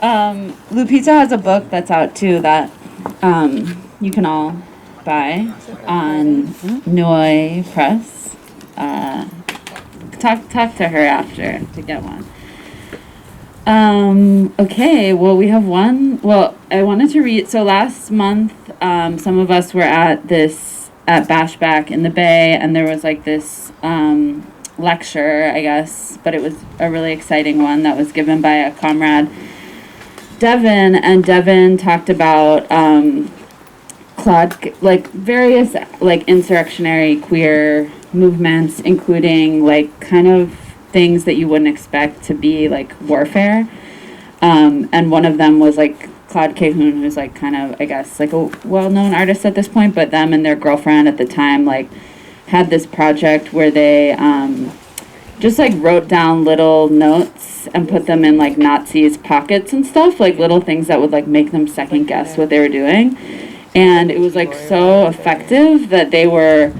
Lupita has a book that's out too that you can all buy on Noi Press. Talk to her after to get one. Okay, well, we have one. Well, I wanted to read. So last month, some of us were at Bashback in the Bay, and there was like this lecture, I guess, but it was a really exciting one that was given by a comrade, Devin, and Devin talked about various like insurrectionary queer movements, including like kind of things that you wouldn't expect to be like warfare. And one of them was like Claude Cahun, who's like kind of, I guess, like a well-known artist at this point, but them and their girlfriend at the time like had this project where they just like wrote down little notes and put them in like Nazis' pockets and stuff, like little things that would like make them second guess what they were doing. And it was like so effective that they were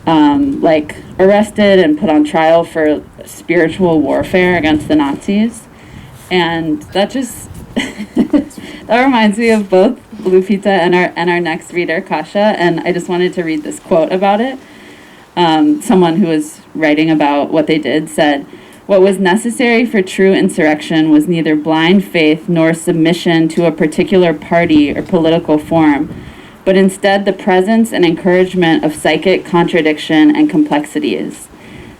like arrested and put on trial for spiritual warfare against the Nazis. And that just that reminds me of both Lupita and our next reader, Kasia. And I just wanted to read this quote about it. Someone who was writing about what they did said, "What was necessary for true insurrection was neither blind faith nor submission to a particular party or political form, but instead the presence and encouragement of psychic contradiction and complexities.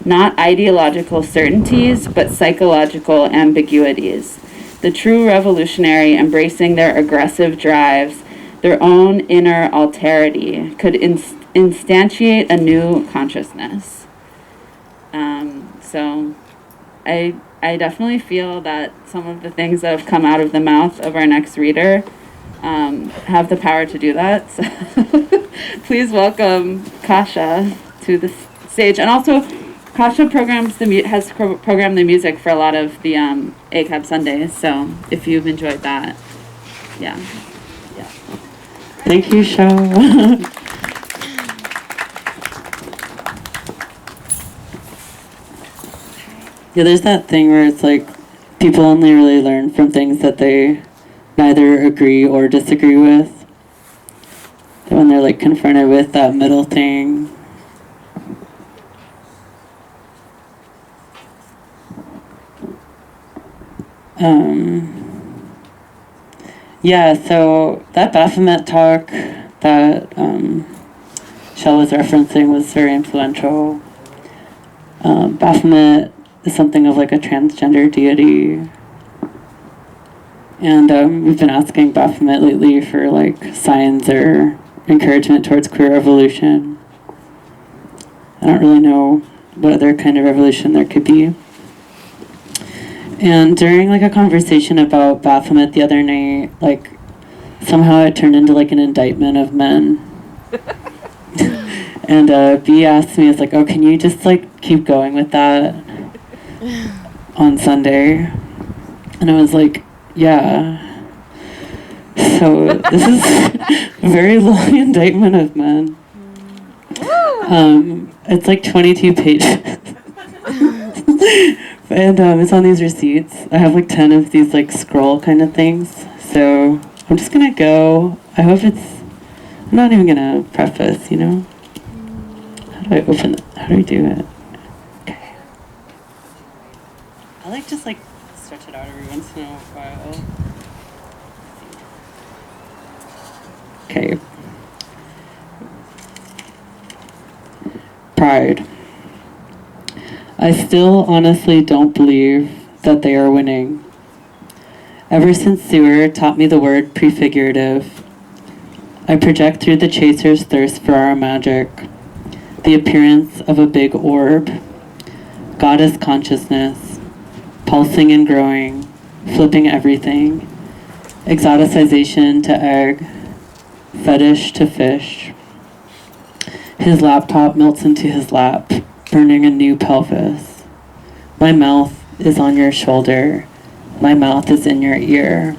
Not ideological certainties, but psychological ambiguities. The true revolutionary, embracing their aggressive drives, their own inner alterity, could instantiate a new consciousness." So I definitely feel that some of the things that have come out of the mouth of our next reader have the power to do that. So please welcome Kasia to the stage. And also, Kasia has programmed the music for a lot of the ACAB Sundays. So if you've enjoyed that, yeah. Thank you, Shaw. Yeah, there's that thing where it's like people only really learn from things that they neither agree or disagree with. And when they're like confronted with that middle thing. Yeah, so that Baphomet talk that Shell was referencing was very influential. Baphomet is something of like a transgender deity. And we've been asking Baphomet lately for like signs or encouragement towards queer revolution. I don't really know what other kind of revolution there could be. And during like a conversation about Baphomet the other night, like somehow it turned into like an indictment of men. And B asked me, it's like, oh, can you just like keep going with that on Sunday? And I was like, yeah. So this is a very long indictment of men. It's like 22 pages. And it's on these receipts. I have like 10 of these like scroll kind of things. So I'm just gonna go. I hope I'm not even gonna preface, you know? How do I open it? How do I do it? Okay. I like just like stretch it out every once in a while. Okay. Pride. I still honestly don't believe that they are winning. Ever since Sewer taught me the word prefigurative, I project through the chaser's thirst for our magic, the appearance of a big orb, goddess consciousness, pulsing and growing, flipping everything, exoticization to egg, fetish to fish. His laptop melts into his lap, burning a new pelvis. My mouth is on your shoulder. My mouth is in your ear.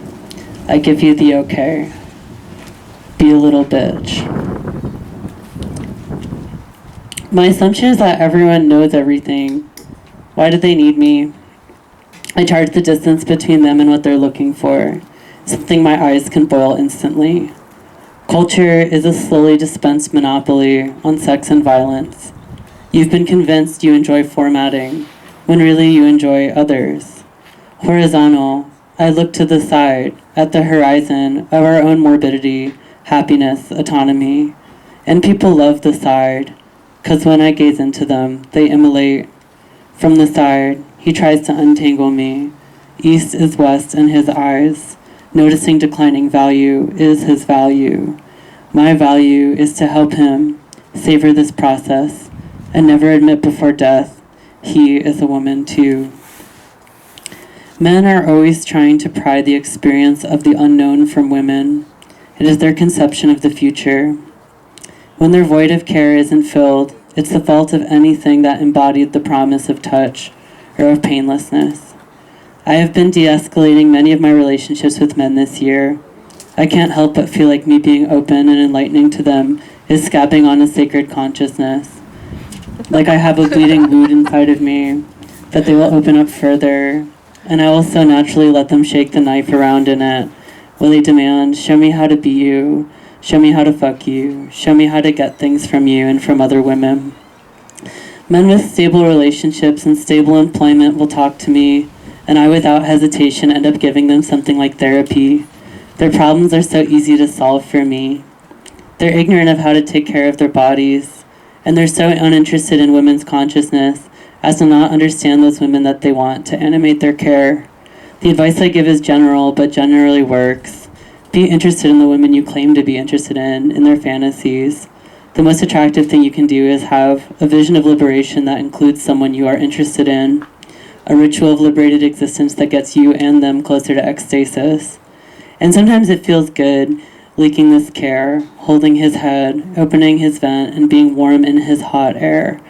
I give you the okay. Be a little bitch. My assumption is that everyone knows everything. Why do they need me? I charge the distance between them and what they're looking for, something my eyes can boil instantly. Culture is a slowly dispensed monopoly on sex and violence. You've been convinced you enjoy formatting, when really you enjoy others. Horizontal, I look to the side, at the horizon of our own morbidity, happiness, autonomy. And people love the side, 'cause when I gaze into them, they immolate. From the side, he tries to untangle me. East is west in his eyes. Noticing declining value is his value. My value is to help him savor this process and never admit before death he is a woman too. Men are always trying to pry the experience of the unknown from women. It is their conception of the future. When their void of care isn't filled, it's the fault of anything that embodied the promise of touch or of painlessness. I have been de-escalating many of my relationships with men this year. I can't help but feel like me being open and enlightening to them is scabbing on a sacred consciousness. Like I have a bleeding wound inside of me, that they will open up further, and I will so naturally let them shake the knife around in it, will they demand, show me how to be you, show me how to fuck you, show me how to get things from you and from other women. Men with stable relationships and stable employment will talk to me, and I without hesitation end up giving them something like therapy. Their problems are so easy to solve for me. They're ignorant of how to take care of their bodies, and they're so uninterested in women's consciousness as to not understand those women that they want to animate their care. The advice I give is general, but generally works. Be interested in the women you claim to be interested in their fantasies. The most attractive thing you can do is have a vision of liberation that includes someone you are interested in, a ritual of liberated existence that gets you and them closer to ecstasis. And sometimes it feels good, leaking this care, holding his head, opening his vent, and being warm in his hot air,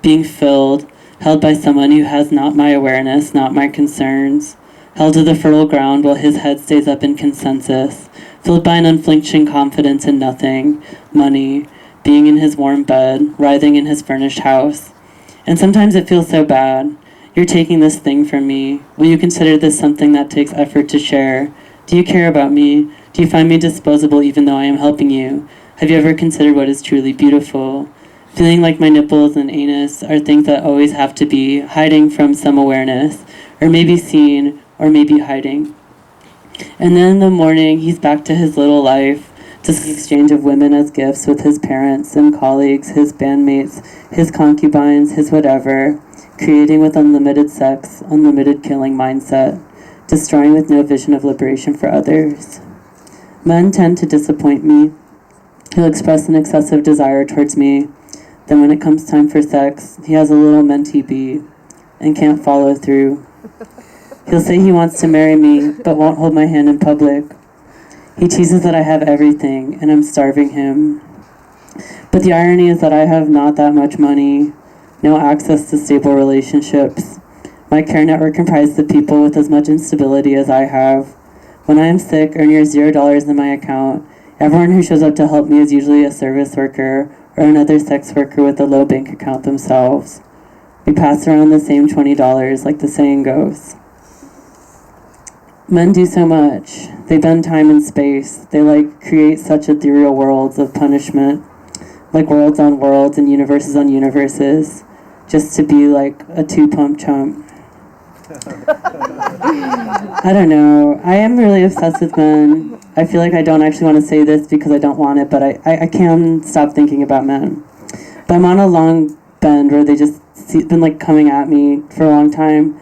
being filled, held by someone who has not my awareness, not my concerns, held to the fertile ground while his head stays up in consensus, filled by an unflinching confidence in nothing, money, being in his warm bed, writhing in his furnished house. And sometimes it feels so bad. You're taking this thing from me. Will you consider this something that takes effort to share? Do you care about me? Do you find me disposable even though I am helping you? Have you ever considered what is truly beautiful? Feeling like my nipples and anus are things that always have to be, hiding from some awareness, or maybe seen, or maybe hiding. And then in the morning, he's back to his little life, just the exchange of women as gifts with his parents and colleagues, his bandmates, his concubines, his whatever, creating with unlimited sex, unlimited killing mindset, destroying with no vision of liberation for others. Men tend to disappoint me. He'll express an excessive desire towards me. Then when it comes time for sex, he has a little mentee bee and can't follow through. He'll say he wants to marry me, but won't hold my hand in public. He teases that I have everything, and I'm starving him. But the irony is that I have not that much money, no access to stable relationships. My care network comprises of people with as much instability as I have. When I am sick or near $0 in my account, everyone who shows up to help me is usually a service worker or another sex worker with a low bank account themselves. We pass around the same $20 like the saying goes. Men do so much. They bend time and space. They create such ethereal worlds of punishment, like worlds on worlds and universes on universes, just to be like a two-pump chump. I don't know. I am really obsessed with men. I feel like I don't actually want to say this because I don't want it, but I can't stop thinking about men. But I'm on a long bend where they just been coming at me for a long time.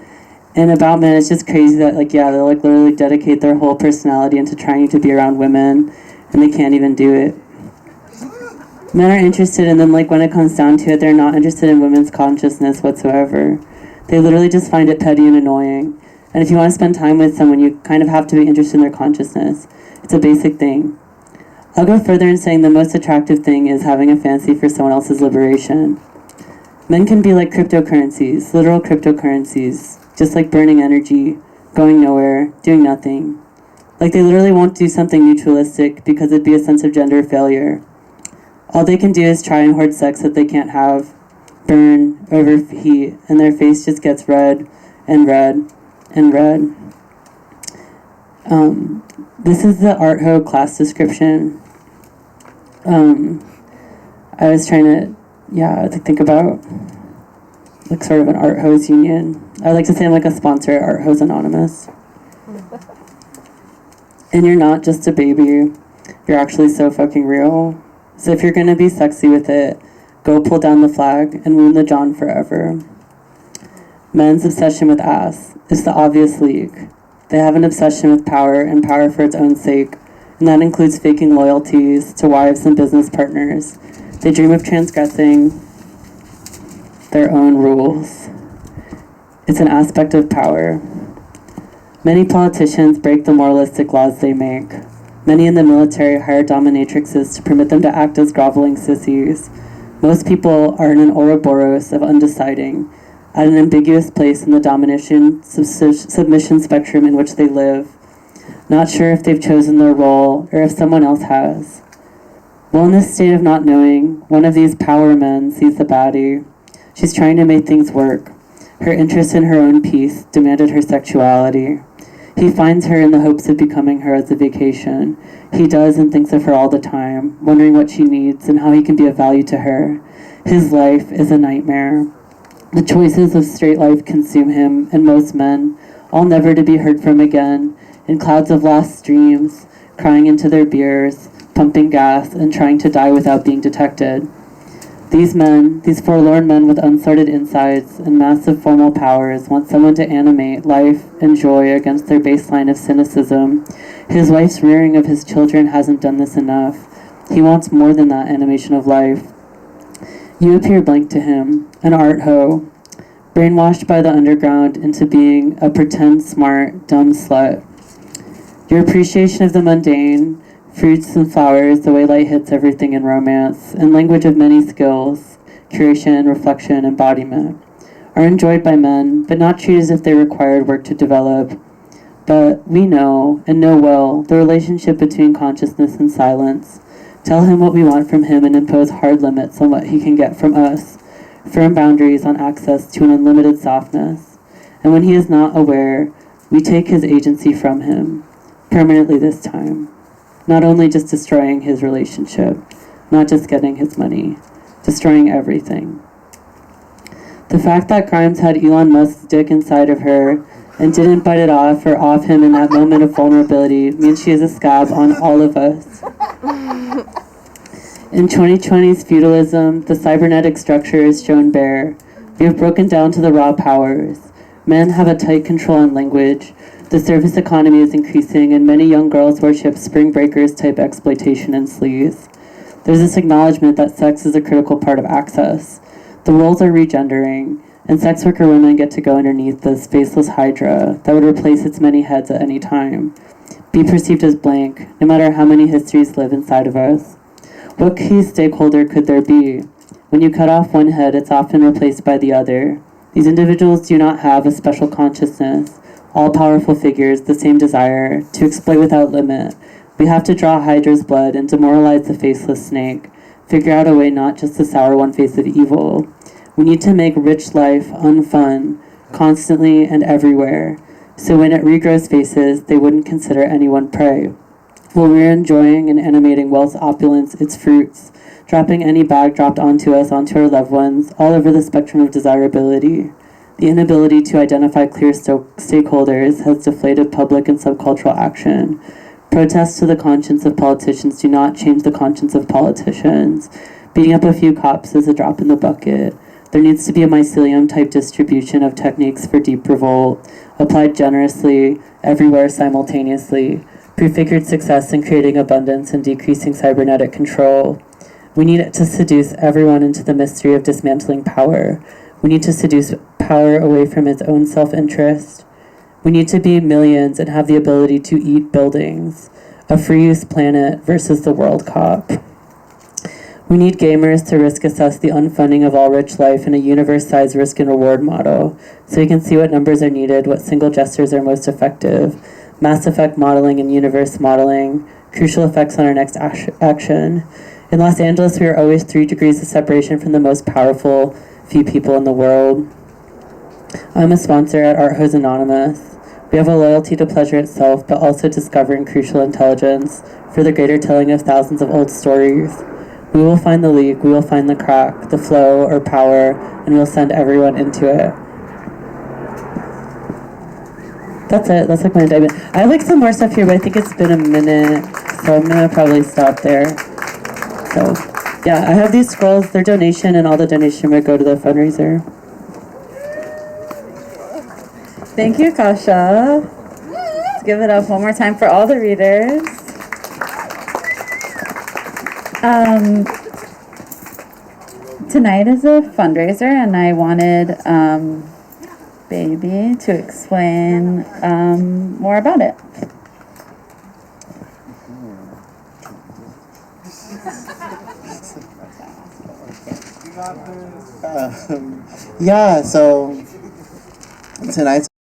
And about men, it's just crazy that they'll literally dedicate their whole personality into trying to be around women, and they can't even do it. Men are interested in them, when it comes down to it, they're not interested in women's consciousness whatsoever. They literally just find it petty and annoying. And if you want to spend time with someone, you kind of have to be interested in their consciousness. It's a basic thing. I'll go further in saying the most attractive thing is having a fancy for someone else's liberation. Men can be like cryptocurrencies, literal cryptocurrencies, just like burning energy, going nowhere, doing nothing. They literally won't do something mutualistic because it'd be a sense of gender failure. All they can do is try and hoard sex that they can't have, burn, overheat, and their face just gets red and red. in red. This is the Art Ho class description. I was trying to think about like sort of an Art Hose union. I like to say I'm like a sponsor at Art Hose Anonymous. And you're not just a baby, you're actually so fucking real. So if you're gonna be sexy with it, go pull down the flag and wound the John forever. Men's obsession with ass is the obvious leak. They have an obsession with power and power for its own sake, and that includes faking loyalties to wives and business partners. They dream of transgressing their own rules. It's an aspect of power. Many politicians break the moralistic laws they make. Many in the military hire dominatrixes to permit them to act as groveling sissies. Most people are in an Ouroboros of undeciding, at an ambiguous place in the domination submission spectrum in which they live, not sure if they've chosen their role or if someone else has. Well, in this state of not knowing, one of these power men sees the baddie. She's trying to make things work. Her interest in her own peace demanded her sexuality. He finds her in the hopes of becoming her as a vacation. He does and thinks of her all the time, wondering what she needs and how he can be of value to her. His life is a nightmare. The choices of straight life consume him and most men, all never to be heard from again, in clouds of lost dreams, crying into their beers, pumping gas, and trying to die without being detected. These men, these forlorn men with unsorted insides and massive formal powers, want someone to animate life and joy against their baseline of cynicism. His wife's rearing of his children hasn't done this enough. He wants more than that animation of life. You appear blank to him, an art hoe, brainwashed by the underground into being a pretend smart, dumb slut. Your appreciation of the mundane, fruits and flowers, the way light hits everything in romance, and language of many skills, curation, reflection, embodiment, are enjoyed by men, but not treated as if they required work to develop. But we know, and know well, the relationship between consciousness and silence. Tell him what we want from him and impose hard limits on what he can get from us, firm boundaries on access to an unlimited softness. And when he is not aware, we take his agency from him, permanently this time. Not only just destroying his relationship, not just getting his money, destroying everything. The fact that Grimes had Elon Musk's dick inside of her and didn't bite it off or off him in that moment of vulnerability means she is a scab on all of us. In 2020's feudalism, the cybernetic structure is shown bare. We have broken down to the raw powers. Men have a tight control on language. The service economy is increasing, and many young girls worship spring breakers type exploitation and sleaze. There's this acknowledgement that sex is a critical part of access. The roles are regendering, and sex worker women get to go underneath this faceless hydra that would replace its many heads at any time. Be perceived as blank, no matter how many histories live inside of us. What key stakeholder could there be? When you cut off one head, it's often replaced by the other. These individuals do not have a special consciousness. All-powerful figures, the same desire, to exploit without limit. We have to draw Hydra's blood and demoralize the faceless snake, figure out a way not just to sour one face of evil. We need to make rich life unfun, constantly and everywhere, so when it regrows faces, they wouldn't consider anyone prey. While we're enjoying and animating wealth's opulence, its fruits, dropping any bag dropped onto us, onto our loved ones, all over the spectrum of desirability. The inability to identify clear stakeholders has deflated public and subcultural action. Protests to the conscience of politicians do not change the conscience of politicians. Beating up a few cops is a drop in the bucket. There needs to be a mycelium-type distribution of techniques for deep revolt, applied generously, everywhere simultaneously, prefigured success in creating abundance and decreasing cybernetic control. We need to seduce everyone into the mystery of dismantling power. We need to seduce power away from its own self-interest. We need to be millions and have the ability to eat buildings, a free-use planet versus the world cop. We need gamers to risk assess the unfunding of all rich life in a universe-sized risk and reward model, so we can see what numbers are needed, what single gestures are most effective, mass effect modeling and universe modeling, crucial effects on our next action. In Los Angeles, we are always 3 degrees of separation from the most powerful few people in the world. I'm a sponsor at Art Hose Anonymous. We have a loyalty to pleasure itself, but also discovering crucial intelligence for the greater telling of thousands of old stories. We will find the leak, we will find the crack, the flow or power, and we'll send everyone into it. That's it. That's like my indictment. I have like some more stuff here, but I think it's been a minute, so I'm gonna probably stop there. So, yeah, I have these scrolls. They're donation, and all the donation would go to the fundraiser. Thank you, Kasia. Let's give it up one more time for all the readers. Tonight is a fundraiser, and I wanted Baby to explain more about it. Yeah, so tonight's